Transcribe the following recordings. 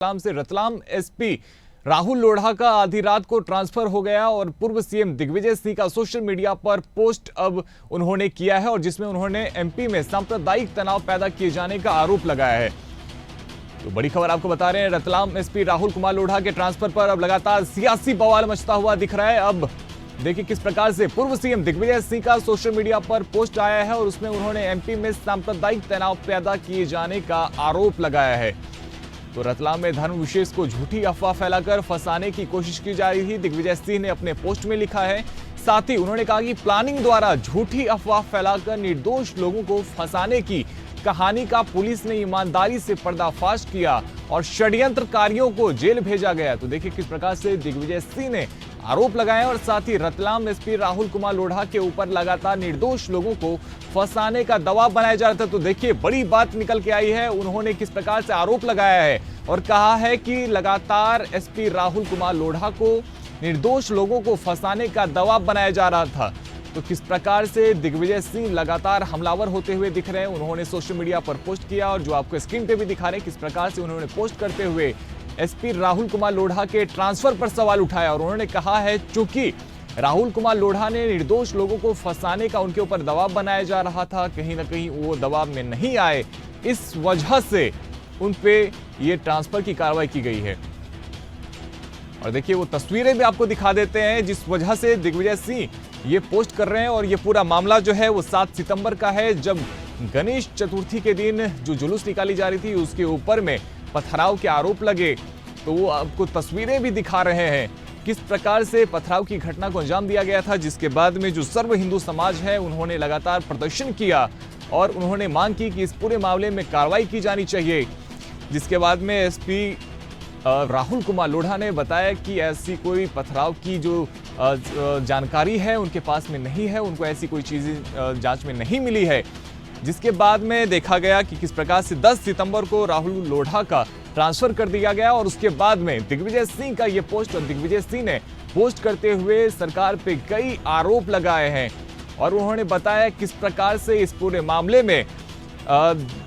रतलाम से रतलाम एसपी राहुल लोढ़ा का आधी रात को ट्रांसफर हो गया और पूर्व सीएम दिग्विजय सिंह का सोशल मीडिया पर पोस्ट अब उन्होंने किया है और जिसमें उन्होंने एमपी में सांप्रदायिक तनाव पैदा किए जाने का आरोप लगाया है। तो बड़ी खबर आपको बता रहे हैं, रतलाम एसपी राहुल कुमार लोढ़ा के ट्रांसफर पर अब लगातार सियासी बवाल मचता हुआ दिख रहा है। अब देखिए किस प्रकार से पूर्व सीएम दिग्विजय सिंह का सोशल मीडिया पर पोस्ट आया है और उसमें उन्होंने एमपी में सांप्रदायिक तनाव पैदा किए जाने का आरोप लगाया है। तो रतलाम में धर्म विशेष को झूठी अफवाह फैलाकर फंसाने की कोशिश की जा रही थी, दिग्विजय सिंह ने अपने पोस्ट में लिखा है। साथ ही उन्होंने कहा कि प्लानिंग द्वारा झूठी अफवाह फैलाकर निर्दोष लोगों को फंसाने की कहानी का पुलिस ने ईमानदारी से पर्दाफाश किया और षड्यंत्रकारियों को जेल भेजा गया। तो देखिए किस प्रकार से दिग्विजय सिंह ने आरोप लगाए और साथ ही रतलाम एसपी राहुल कुमार लोढ़ा के ऊपर लगातार निर्दोष लोगों को फंसाने का दबाव बनाया जा रहा था। तो देखिए बड़ी बात निकल के आई है, उन्होंने किस प्रकार से आरोप लगाया है और कहा है कि लगातार एसपी राहुल कुमार लोढ़ा को निर्दोष लोगों को फंसाने का दबाव बनाया जा रहा था। तो किस प्रकार से दिग्विजय सिंह लगातार हमलावर होते हुए दिख रहे हैं, उन्होंने सोशल मीडिया पर पोस्ट किया और जो आपको स्क्रीन पे भी दिखा रहे हैं किस प्रकार से उन्होंने पोस्ट करते हुए एसपी राहुल कुमार लोढ़ा के ट्रांसफर पर सवाल उठाया और उन्होंने कहा है चूंकि राहुल कुमार लोढ़ा ने निर्दोष लोगों को फंसाने का उनके ऊपर दबाव बनाया जा रहा था, कहीं ना कहीं वो दबाव में नहीं आए, इस वजह से उन पे ये ट्रांसफर की कार्रवाई की गई है। और देखिए वो तस्वीरें भी आपको दिखा देते हैं जिस वजह से दिग्विजय सिंह ये पोस्ट कर रहे हैं। और ये पूरा मामला जो है वो 7 सितंबर का है, जब गणेश चतुर्थी के दिन जो जुलूस निकाली जा रही थी उसके ऊपर में पथराव के आरोप लगे। तो वो आपको तस्वीरें भी दिखा रहे हैं किस प्रकार से पथराव की घटना को अंजाम दिया गया था, जिसके बाद में जो सर्व हिंदू समाज है उन्होंने लगातार प्रदर्शन किया और उन्होंने मांग की कि इस पूरे मामले में कार्रवाई की जानी चाहिए। जिसके बाद में एसपी राहुल कुमार लोढ़ा ने बताया कि ऐसी कोई पथराव की जो जानकारी है उनके पास में नहीं है, उनको ऐसी कोई चीज़ें जांच में नहीं मिली है। जिसके बाद में देखा गया कि किस प्रकार से 10 सितंबर को राहुल लोढ़ा का ट्रांसफर कर दिया गया और उसके बाद में दिग्विजय सिंह का ये पोस्ट और दिग्विजय सिंह ने पोस्ट करते हुए सरकार पे कई आरोप लगाए हैं और उन्होंने बताया किस प्रकार से इस पूरे मामले में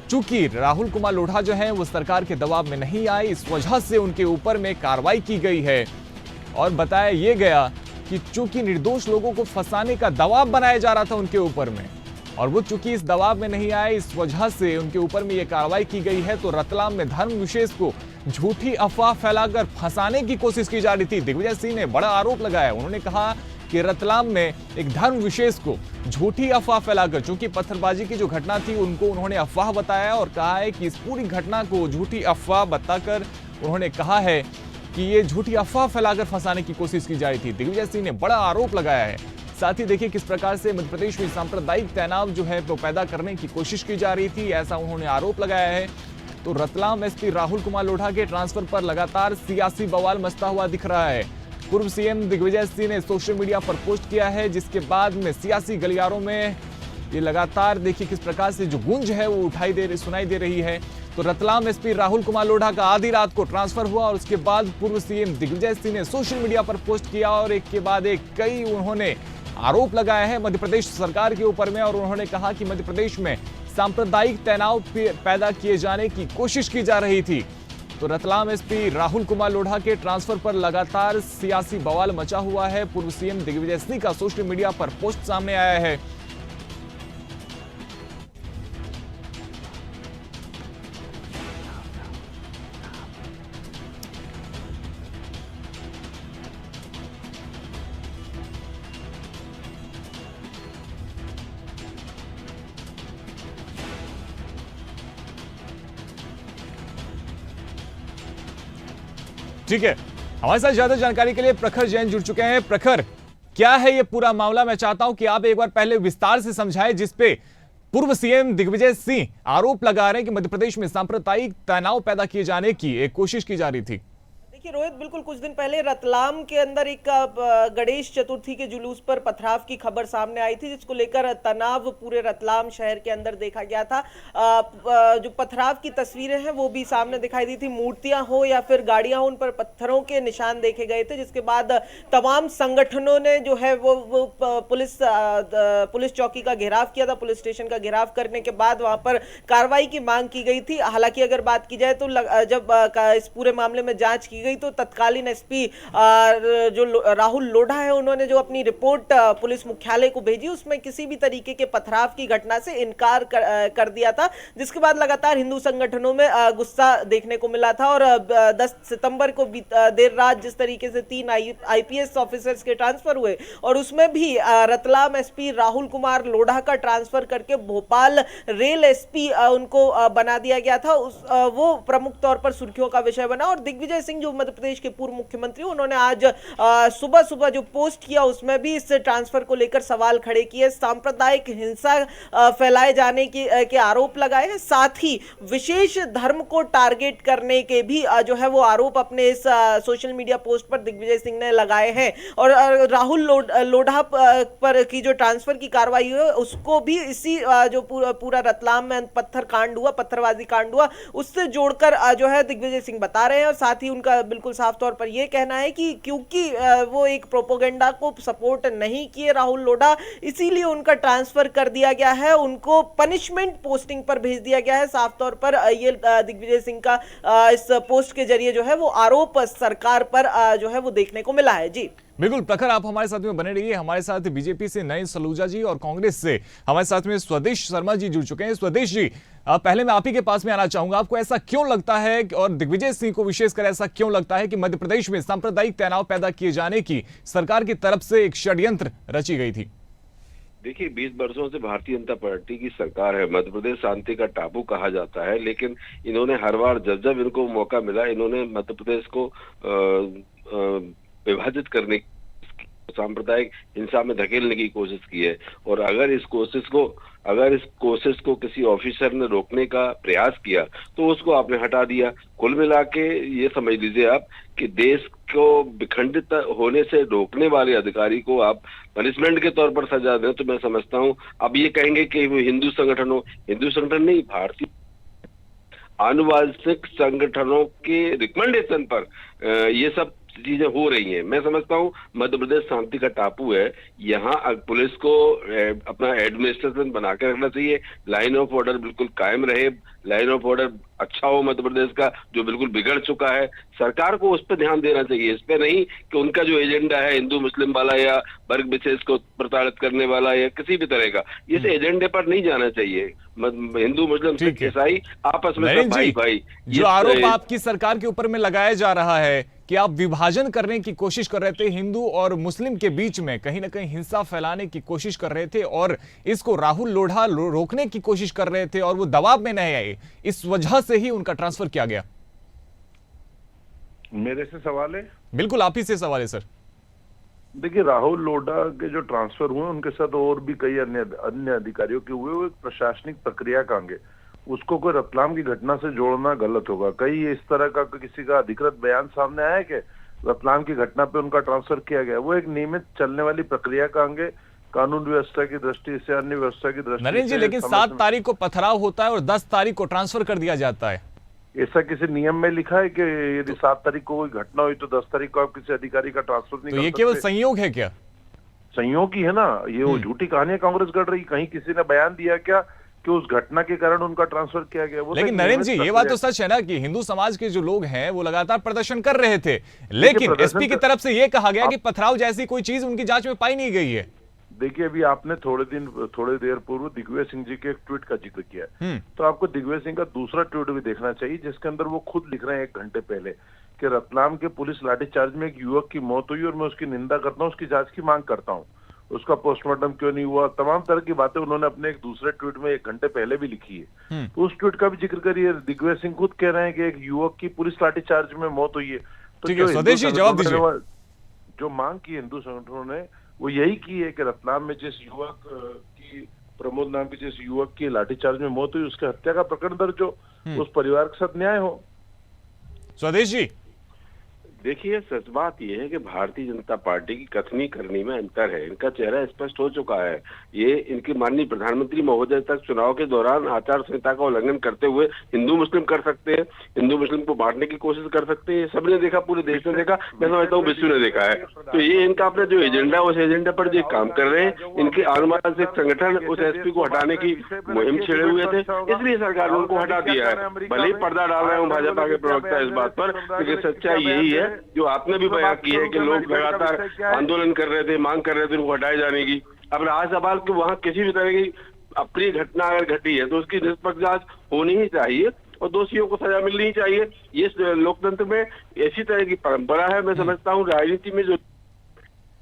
चूंकि राहुल कुमार लोढ़ा जो है वो सरकार के दबाव में नहीं आए, इस वजह से उनके ऊपर में कार्रवाई की गई है। और बताया ये गया कि चूंकि निर्दोष लोगों को फंसाने का दबाव बनाया जा रहा था उनके ऊपर में और वो चूंकि इस दबाव में नहीं आए, इस वजह से उनके ऊपर में ये कार्रवाई की गई है। तो रतलाम में धर्म विशेष को झूठी अफवाह फैलाकर फंसाने की कोशिश की जा रही थी। दिग्विजय सिंह ने बड़ा आरोप लगाया, उन्होंने कहा कि रतलाम में एक धर्म विशेष को झूठी अफवाह फैलाकर, चूंकि पत्थरबाजी की जो घटना थी उनको उन्होंने अफवाह बताया और कहा है कि इस पूरी घटना को झूठी अफवाह बताकर उन्होंने कहा है कि ये झूठी अफवाह फैलाकर फंसाने की कोशिश की जा रही थी। दिग्विजय सिंह ने बड़ा आरोप लगाया है। साथ ही देखिए किस प्रकार से मध्य प्रदेश में सांप्रदायिक तनाव जो है वो पैदा करने की कोशिश की जा रही थी, ऐसा उन्होंने आरोप लगाया है। तो रतलाम एसपी राहुल कुमार लोढ़ा के ट्रांसफर पर लगातार सियासी बवाल मचता हुआ दिख रहा है। पूर्व सीएम दिग्विजय सिंह ने सोशल मीडिया पर पोस्ट किया है, जिसके बाद में सियासी गलियारों में ये लगातार देखिए किस प्रकार से जो गूंज है वो सुनाई दे रही है। तो रतलाम एसपी राहुल कुमार लोढ़ा का आधी रात को ट्रांसफर हुआ और उसके बाद पूर्व सीएम दिग्विजय सिंह ने सोशल मीडिया पर पोस्ट किया और एक के बाद एक कई उन्होंने आरोप लगाया है मध्य प्रदेश सरकार के ऊपर में और उन्होंने कहा कि मध्य प्रदेश में सांप्रदायिक तनाव पैदा किए जाने की कोशिश की जा रही थी। तो रतलाम एसपी राहुल कुमार लोढ़ा के ट्रांसफर पर लगातार सियासी बवाल मचा हुआ है। पूर्व सीएम दिग्विजय सिंह का सोशल मीडिया पर पोस्ट सामने आया है। ठीक है, हमारे साथ ज्यादा जानकारी के लिए प्रखर जैन जुड़ चुके हैं। प्रखर, क्या है ये पूरा मामला? मैं चाहता हूं कि आप एक बार पहले विस्तार से समझाएं, जिस पे पूर्व सीएम दिग्विजय सिंह आरोप लगा रहे हैं कि मध्य प्रदेश में सांप्रदायिक तनाव पैदा किए जाने की एक कोशिश की जा रही थी। देखिए रोहित, बिल्कुल कुछ दिन पहले रतलाम के अंदर एक गणेश चतुर्थी के जुलूस पर पथराव की खबर सामने आई थी, जिसको लेकर तनाव पूरे रतलाम शहर के अंदर देखा गया था। जो पथराव की तस्वीरें हैं वो भी सामने दिखाई दी थी। मूर्तियां हो या फिर गाड़ियां हो, उन पर पत्थरों के निशान देखे गए थे, जिसके बाद तमाम संगठनों ने जो है वो पुलिस चौकी का घेराव किया था। पुलिस स्टेशन का घेराव करने के बाद वहां पर कार्रवाई की मांग की गई थी। हालांकि अगर बात की जाए तो जब इस पूरे मामले में जांच की गई तो तत्कालीन एसपी जो राहुल लोढ़ा है, उन्होंने जो अपनी रिपोर्ट पुलिस मुख्यालय को भेजी, उसमें किसी भी तरीके के पथराव की घटना से इनकार कर दिया था। जिसके बाद लगातार हिंदू संगठनों में गुस्सा देखने को मिला था। और 10 सितंबर को देर रात जिस तरीके से 3 आईपीएस ऑफिसर्स के ट्रांसफर हुए, और उसमें भी रतलाम एसपी राहुल कुमार लोढ़ा का ट्रांसफर करके भोपाल रेल एसपी उनको बना दिया गया था, वो प्रमुख तौर पर सुर्खियों का विषय बना। और दिग्विजय सिंह जो मध्य प्रदेश के पूर्व मुख्यमंत्री, उन्होंने आज सुबह सुबह जो पोस्ट किया उसमें भी इस ट्रांसफर को लेकर सवाल खड़े किए। सांप्रदायिक हिंसा फैलाए जाने के आरोप लगाए हैं, साथ ही विशेष धर्म को टारगेट करने के भी जो है वो आरोप अपने इस सोशल मीडिया पोस्ट पर दिग्विजय सिंह ने लगाए हैं। और राहुल लोढ़ा पर की जो ट्रांसफर की कार्रवाई हुई उसको भी इसी जो पूरा रतलाम में पत्थर कांड हुआ, पत्थरबाजी कांड हुआ, उससे जोड़कर जो है दिग्विजय सिंह बता रहे हैं। और साथ ही उनका बिल्कुल साफ तौर पर यह कहना है कि क्योंकि वो एक प्रोपोगेंडा को सपोर्ट नहीं किए राहुल लोढ़ा, इसीलिए उनका ट्रांसफर कर दिया गया है, उनको पनिशमेंट पोस्टिंग पर भेज दिया गया है। साफ तौर पर ये दिग्विजय सिंह का इस पोस्ट के जरिए जो है वो आरोप सरकार पर जो है वो देखने को मिला है। जी बिल्कुल प्रखर, आप हमारे साथ में बने रहिए। हमारे साथ बीजेपी से नयन सलूजा जी और कांग्रेस से हमारे साथ में स्वदेश शर्मा जी जुड़ चुके हैं। स्वदेश जी, पहले मैं आप ही के पास में आना चाहूंगा। आपको ऐसा क्यों लगता है, और दिग्विजय सिंह को विशेषकर ऐसा क्यों लगता है कि मध्य प्रदेश में सांप्रदायिक तनाव पैदा किए जाने की सरकार की तरफ से एक षड्यंत्र रची गई थी? देखिए, 20 वर्षों से भारतीय जनता पार्टी की सरकार है। मध्य प्रदेश शांति का टापू कहा जाता है, लेकिन इन्होंने हर बार जब जब इनको मौका मिला, इन्होंने मध्य प्रदेश को विभाजित करने, सांप्रदायिक हिंसा में धकेलने की कोशिश की है। और अगर इस कोशिश को किसी ऑफिसर ने रोकने का प्रयास किया तो उसको आपने हटा दिया। कुल मिला के ये समझ लीजिए आप कि देश को विखंडित होने से रोकने वाले अधिकारी को आप पनिशमेंट के तौर पर सजा दें, तो मैं समझता हूं अब ये कहेंगे कि वो हिंदू संगठन नहीं, भारतीय आनुवंशिक संगठनों के रिकमेंडेशन पर ये सब चीजें हो रही हैं। मैं समझता हूं मध्य प्रदेश शांति का टापू है, यहाँ पुलिस को अपना एडमिनिस्ट्रेशन बना के रखना चाहिए, लाइन ऑफ ऑर्डर बिल्कुल कायम रहे, लाइन ऑफ ऑर्डर अच्छा हो मध्य प्रदेश का, जो बिल्कुल बिगड़ चुका है। सरकार को उस पर ध्यान देना चाहिए, इस पे नहीं कि उनका जो एजेंडा है हिंदू मुस्लिम वाला या वर्ग विशेष को प्रताड़ित करने वाला या किसी भी तरह का, इस एजेंडे पर नहीं जाना चाहिए। हिंदू मुस्लिम सिख ईसाई आपस में भाई जो आरोप आपकी सरकार के ऊपर में लगाया जा रहा है कि आप विभाजन करने की कोशिश कर रहे थे, हिंदू और मुस्लिम के बीच में कहीं ना कहीं हिंसा फैलाने की कोशिश कर रहे थे, और इसको राहुल लोढ़ा रोकने की कोशिश कर रहे थे, और वो दबाव में नहीं आए, इस वजह से ही उनका ट्रांसफर किया गया। मेरे से सवाल है? बिल्कुल आप ही से सवाल है सर। देखिए, राहुल लोढ़ा के जो ट्रांसफर हुए उनके साथ और भी कई अन्य अधिकारियों के हुए, वो एक प्रशासनिक प्रक्रिया का अंग है, उसको कोई रतलाम की घटना से जोड़ना गलत होगा। कई इस तरह का किसी का अधिकृत बयान सामने आया कि रतलाम की घटना पे उनका ट्रांसफर किया गया, वो एक नियमित चलने वाली प्रक्रिया का अंग है, कानून व्यवस्था की दृष्टि से, अन्य व्यवस्था की दृष्टि से। नरेंद्र जी, लेकिन 7 तारीख को पथराव होता है और 10 तारीख को ट्रांसफर कर दिया जाता है। ऐसा किसी नियम में लिखा है कि यदि 7 तारीख को कोई घटना हुई तो 10 तारीख को आप किसी अधिकारी का ट्रांसफर नहीं कर सकते? तो ये केवल संयोग है क्या? संयोग ही है ना, ये वो झूठी कहानियां कांग्रेस गढ़ रही। कहीं किसी ने बयान दिया क्या कि उस घटना के कारण उनका ट्रांसफर किया गया? वो लेकिन नरेंद्र जी, ये बात तो सच है ना कि हिंदू समाज के जो लोग हैं वो लगातार प्रदर्शन कर रहे थे, लेकिन एसपी की तरफ से ये कहा गया कि पथराव जैसी कोई चीज उनकी जांच में पाई नहीं गई है। देखिए, अभी आपने थोड़ी देर पूर्व दिग्विजय सिंह जी के एक ट्वीट का जिक्र किया, तो आपको दिग्विजय सिंह का दूसरा ट्वीट भी देखना चाहिए, जिसके अंदर वो खुद लिख रहे हैं 1 घंटे पहले कि रतलाम के पुलिस लाठीचार्ज में एक युवक की मौत हुई और मैं उसकी निंदा करता हूँ, उसकी जांच की मांग करता हूँ, उसका पोस्टमार्टम क्यों नहीं हुआ, तमाम तरह की बातें उन्होंने अपने एक दूसरे ट्वीट में 1 घंटे पहले भी लिखी है। तो उस ट्वीट का भी जिक्र करिए। दिग्विजय सिंह खुद कह रहे हैं कि एक युवक की पुलिस लाठीचार्ज में मौत हुई है। तो जो मांग की हिंदू संगठनों ने वो यही की है कि रतलाम में जिस युवक की, प्रमोद नाम के जिस युवक की लाठीचार्ज में मौत हुई, उसके हत्या का प्रकरण दर्ज हो, उस परिवार के साथ न्याय हो। स्वदेश जी, देखिए, सच बात यह है कि भारतीय जनता पार्टी की कथनी करनी में अंतर है। इनका चेहरा स्पष्ट हो चुका है। ये इनकी माननीय प्रधानमंत्री महोदय तक चुनाव के दौरान आचार संहिता का उल्लंघन करते हुए हिंदू मुस्लिम कर सकते हैं, हिंदू मुस्लिम को बांटने की कोशिश कर सकते हैं। सबने देखा, पूरे देश ने देखा, मैं समझता हूँ विश्व ने देखा है। तो ये इनका अपना जो एजेंडा, उस एजेंडा पर जो काम कर रहे हैं, इनके अनुमानित संगठन उस एसपी को हटाने की मुहिम छेड़े हुए थे, इसलिए सरकार ने उनको हटा दिया है। भले ही पर्दा डाल रहे हो भाजपा के प्रवक्ता इस बात पर, लेकिन सच्चाई यही है जो आपने भी बयान की है कि लोग लगातार आंदोलन कर रहे थे, मांग कर रहे थे उनको हटाए जाने की। अब रहा सवाल कि वहाँ किसी भी तरह की अप्रिय घटना अगर घटी है तो उसकी निष्पक्ष जांच होनी ही चाहिए और दोषियों को सजा मिलनी ही चाहिए। ये लोकतंत्र में ऐसी तरह की परंपरा है। मैं समझता हूँ राजनीति में जो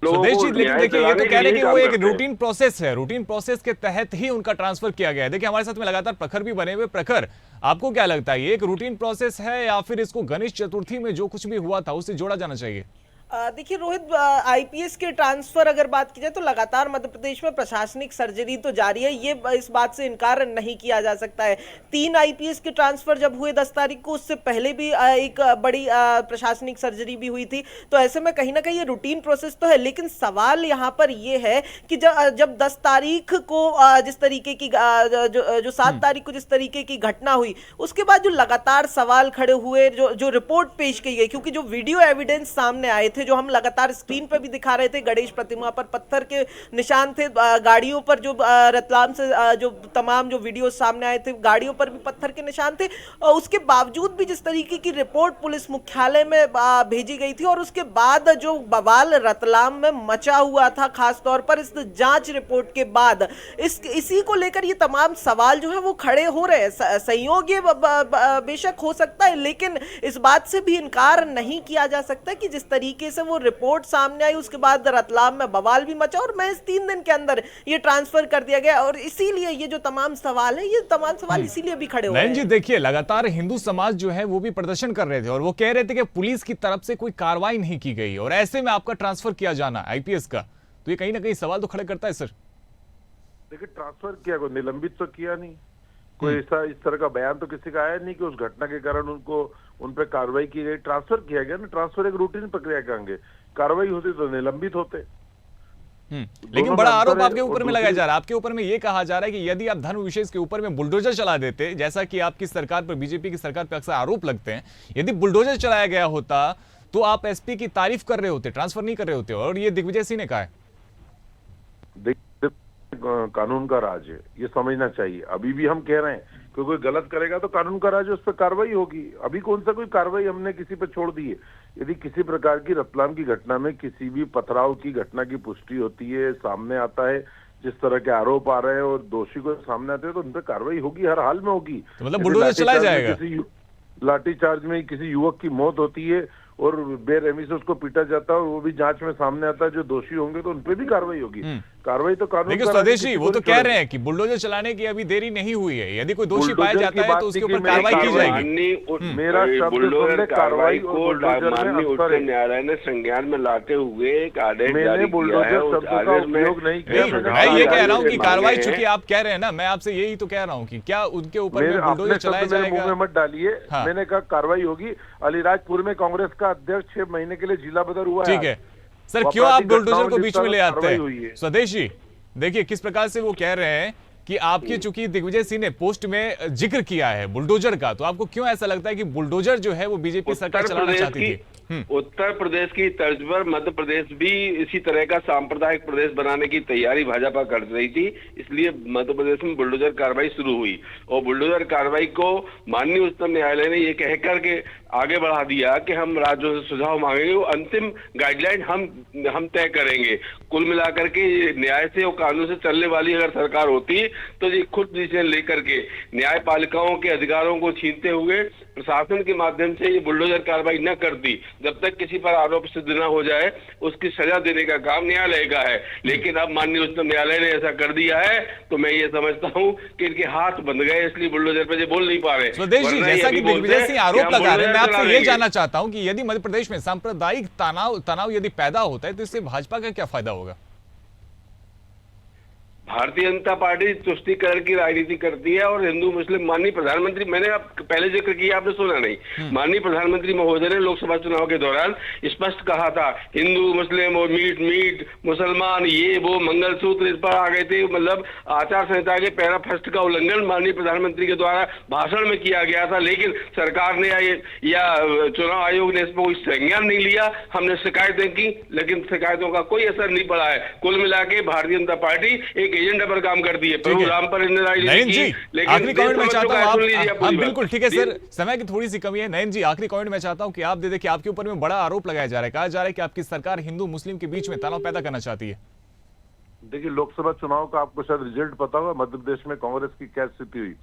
सुदेश जी, लेकिन देखिए ये तो कह रहे हैं कि वो एक रूटीन प्रोसेस है, रूटीन प्रोसेस के तहत ही उनका ट्रांसफर किया गया है। देखिए हमारे साथ में लगातार प्रखर भी बने हुए। प्रखर, आपको क्या लगता है, ये एक रूटीन प्रोसेस है या फिर इसको गणेश चतुर्थी में जो कुछ भी हुआ था उससे जोड़ा जाना चाहिए? देखिए रोहित, आईपीएस के ट्रांसफर अगर बात की जाए तो लगातार मध्य प्रदेश में प्रशासनिक सर्जरी तो जारी है, ये इस बात से इनकार नहीं किया जा सकता है। 3 आईपीएस के ट्रांसफर जब हुए 10 तारीख को, उससे पहले भी एक बड़ी प्रशासनिक सर्जरी भी हुई थी। तो ऐसे में कहीं ना कहीं ये रूटीन प्रोसेस तो है, लेकिन सवाल यहाँ पर ये है कि जब 10 तारीख को जिस तरीके की जो 7 तारीख को जिस तरीके की घटना हुई, उसके बाद जो लगातार सवाल खड़े हुए, जो रिपोर्ट पेश की गई, क्योंकि जो वीडियो एविडेंस सामने आए थे, जो हम लगातार स्क्रीन पर भी दिखा रहे थे, गणेश प्रतिमा पर पत्थर के निशान थे, गाड़ियों पर जो रतलाम से जो तमाम जो वीडियो सामने आए थे, गाड़ियों पर भी पत्थर के निशान थे। उसके बावजूद भी जिस तरीके की रिपोर्ट पुलिस मुख्यालय में भेजी गई थी और उसके बाद जो बवाल रतलाम में मचा हुआ था, खासतौर पर इस जांच रिपोर्ट के बाद, इसी को लेकर ये तमाम सवाल जो है वो खड़े हो रहे हैं। संयोग ये बेशक हो सकता है, लेकिन इस बात से भी इनकार नहीं किया जा सकता कि जिस तरीके से वो रिपोर्ट सामने आई, उसके बाद रतलाम में बवाल भी मचा और महज 3 दिन के अंदर ये ट्रांसफर कर दिया गया। और इसीलिए ये जो तमाम सवाल है, ये तमाम सवाल इसीलिए भी खड़े हो रहे हैं। जी देखिए, लगातार हिंदू समाज जो है वो भी प्रदर्शन कर रहे थे और वो कह रहे थे कि पुलिस की तरफ से कोई कार्रवाई नहीं की गई और ऐसे में आपका ट्रांसफर किया जाना आईपीएस का, तो ये कहीं ना कहीं सवाल तो खड़े करता है। सर देखिए, ट्रांसफर किया, कोई निलंबित तो किया नहीं, कोई ऐसा इस तरह का बयान तो किसी का आया नहीं कि उस घटना के कारण उन पर कार्रवाई की गई। ट्रांसफर किया गया ना, ट्रांसफर एक रूटीन प्रक्रिया के अंगे, कार्रवाई होती तो निलंबित होते। लेकिन बड़ा आरोप आपके ऊपर में लगाया जा रहा है, आपके ऊपर में ये कहा जा रहा है कि यदि आप धर्म विशेष के ऊपर में बुलडोजर चला देते, जैसा कि आपकी सरकार पर, बीजेपी की सरकार पर अक्सर आरोप लगते हैं, यदि बुलडोजर चलाया गया होता तो आप एसपी की तारीफ कर रहे होते, ट्रांसफर नहीं कर रहे होते। और ये दिग्विजय सिंह ने कहा है। कानून का राज है, ये समझना चाहिए। अभी भी हम कह रहे हैं कि कोई गलत करेगा तो कानून का राज है, उस पर कार्रवाई होगी। अभी कौन सा कोई कार्रवाई हमने किसी पे छोड़ दी है? यदि किसी प्रकार की रतलाम की घटना में किसी भी पथराव की घटना की पुष्टि होती है, सामने आता है, जिस तरह के आरोप आ रहे हैं और दोषी को सामने आते हैं, तो उन पर कार्रवाई होगी, हर हाल में होगी। तो मतलब बुलडोजर चलाया जाएगा। लाठीचार्ज में किसी युवक की मौत होती है और बेरहमी से उसको पीटा जाता है और वो भी जांच में सामने आता है, जो दोषी होंगे तो उन पे भी कार्रवाई होगी। कार्रवाई तो कानून। लेकिन स्वदेश जी, वो तो कह रहे हैं कि बुलडोजर चलाने की अभी देरी नहीं हुई है, यदि कोई दोषी पाया जाता है तो उसके ऊपर कार्रवाई की जाएगी। मेरा बुलडोजर कार्रवाई को माननीय उच्च न्यायालय ने संज्ञान में लाते हुए एक आदेश जारी किया है। उस आदेश में नहीं किया। मैं ये कह रहा हूँ कि कार्रवाई, चूंकि आप कह रहे हैं ना, मैं आपसे यही तो कह रहा हूँ कि क्या उनके ऊपर बुलडोजर चलाया जाएगा? मुंह में मत डालिए। मैंने कहा कार्रवाई होगी। अलीराजपुर में कांग्रेस का अध्यक्ष 6 महीने के लिए जिला बदर हुआ है। ठीक है सर, क्यों आप बुलडोजर को बीच में ले आते हैं? स्वदेश जी देखिए किस प्रकार से वो कह रहे हैं कि आपकी, चूंकि दिग्विजय सिंह ने पोस्ट में जिक्र किया है बुलडोजर का, तो आपको क्यों ऐसा लगता है कि बुलडोजर जो है वो बीजेपी सरकार चलाना चाहती थी? उत्तर प्रदेश की तर्ज पर मध्य प्रदेश भी इसी तरह का सांप्रदायिक प्रदेश बनाने की तैयारी भाजपा कर रही थी, इसलिए मध्य प्रदेश में बुलडोजर कार्रवाई शुरू हुई। और बुलडोजर कार्रवाई को माननीय उच्चतम न्यायालय ने ये कह करके आगे बढ़ा दिया कि हम राज्यों से सुझाव मांगेंगे, वो अंतिम गाइडलाइन हम तय करेंगे। कुल मिलाकर के न्याय से और कानून से चलने वाली अगर सरकार होती तो ये खुद डिसीजन लेकर के न्यायपालिकाओं के अधिकारों को छीनते हुए प्रशासन के माध्यम से ये बुलडोजर कार्रवाई न करती। जब तक किसी पर आरोप सिद्ध न हो जाए उसकी सजा देने का काम न्यायालय का है। लेकिन अब माननीय उच्चतम न्यायालय ने ऐसा कर दिया है तो मैं ये समझता हूँ कि इनके हाथ बंध गए, इसलिए बुलडोजर पे बोल नहीं पा रहे। स्वदेश जी, जैसा कि दिग्विजय सिंह आरोप लगा रहे हैं, मैं आपसे ये जानना चाहता हूँ कि यदि मध्य प्रदेश में सांप्रदायिक तनाव यदि पैदा होता है तो इससे भाजपा का क्या फायदा होगा? भारतीय जनता पार्टी तुष्टीकरण की राजनीति करती है और हिंदू मुस्लिम माननीय प्रधानमंत्री, मैंने आप पहले जिक्र किया, आपने सुना नहीं, माननीय प्रधानमंत्री महोदय ने लोकसभा चुनाव के दौरान स्पष्ट कहा था हिंदू मुस्लिम और मीट मुसलमान ये वो मंगलसूत्र इस पर आ गए थे। मतलब आचार संहिता के पैरा फर्स्ट का उल्लंघन माननीय प्रधानमंत्री के द्वारा भाषण में किया गया था, लेकिन सरकार ने या चुनाव आयोग ने इस पर कोई संज्ञान नहीं लिया। हमने शिकायतें की लेकिन शिकायतों का कोई असर नहीं पड़ा है। कुल मिला के भारतीय जनता पार्टी एक एजेंडा पर काम करती है। प्रभु राम पर नयन जी, आखिरी कमेंट में चाहता हूं आप बिल्कुल ठीक है सर, समय की थोड़ी सी कमी है। नयन जी, आखिरी कमेंट में चाहता हूं कि आप दे दें कि आपके ऊपर में बड़ा आरोप लगाया जा रहा है, कहा जा रहा है कि आपकी सरकार हिंदू मुस्लिम के बीच में तनाव पैदा करना चाहती है। देखिए, लोकसभा चुनाव का आपको शायद रिजल्ट पता होगा, मध्य प्रदेश में कांग्रेस की क्या स्थिति हुई।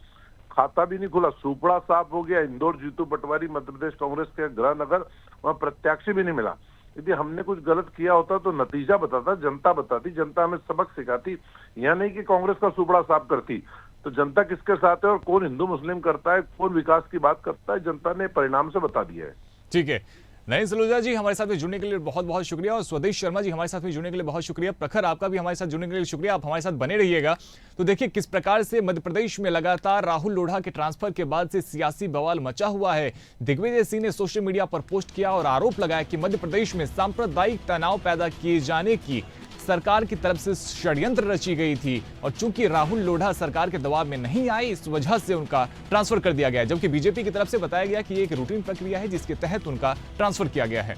खाता भी नहीं खुला, सुपड़ा साफ हो गया। इंदौर जीतू पटवारी मध्य प्रदेश कांग्रेस के गृह नगर, वहां प्रत्याशी भी नहीं मिला। यदि हमने कुछ गलत किया होता तो नतीजा बताता, जनता बताती, जनता हमें सबक सिखाती। यह नहीं कि कांग्रेस का सुपड़ा साफ करती। तो जनता किसके साथ है और कौन हिंदू मुस्लिम करता है, कौन विकास की बात करता है, जनता ने परिणाम से बता दिया है। ठीक है, नयन सलूजा जी हमारे साथ में जुड़ने के लिए बहुत बहुत शुक्रिया, और स्वदेश शर्मा जी हमारे साथ में जुड़ने के लिए बहुत शुक्रिया। प्रखर, आपका भी हमारे साथ जुड़ने के लिए शुक्रिया, आप हमारे साथ बने रहिएगा। तो देखिए किस प्रकार से मध्य प्रदेश में लगातार राहुल लोढ़ा के ट्रांसफर के बाद से सियासी बवाल मचा हुआ है। दिग्विजय सिंह ने सोशल मीडिया पर पोस्ट किया और आरोप लगाया कि मध्य प्रदेश में सांप्रदायिक तनाव पैदा किए जाने की सरकार की तरफ से षड्यंत्र रची गई थी, और चूंकि राहुल लोढ़ा सरकार के दबाव में नहीं आए इस वजह से उनका ट्रांसफर कर दिया गया, जबकि बीजेपी की तरफ से बताया गया कि ये एक रूटीन प्रक्रिया है जिसके तहत उनका ट्रांसफर किया गया है।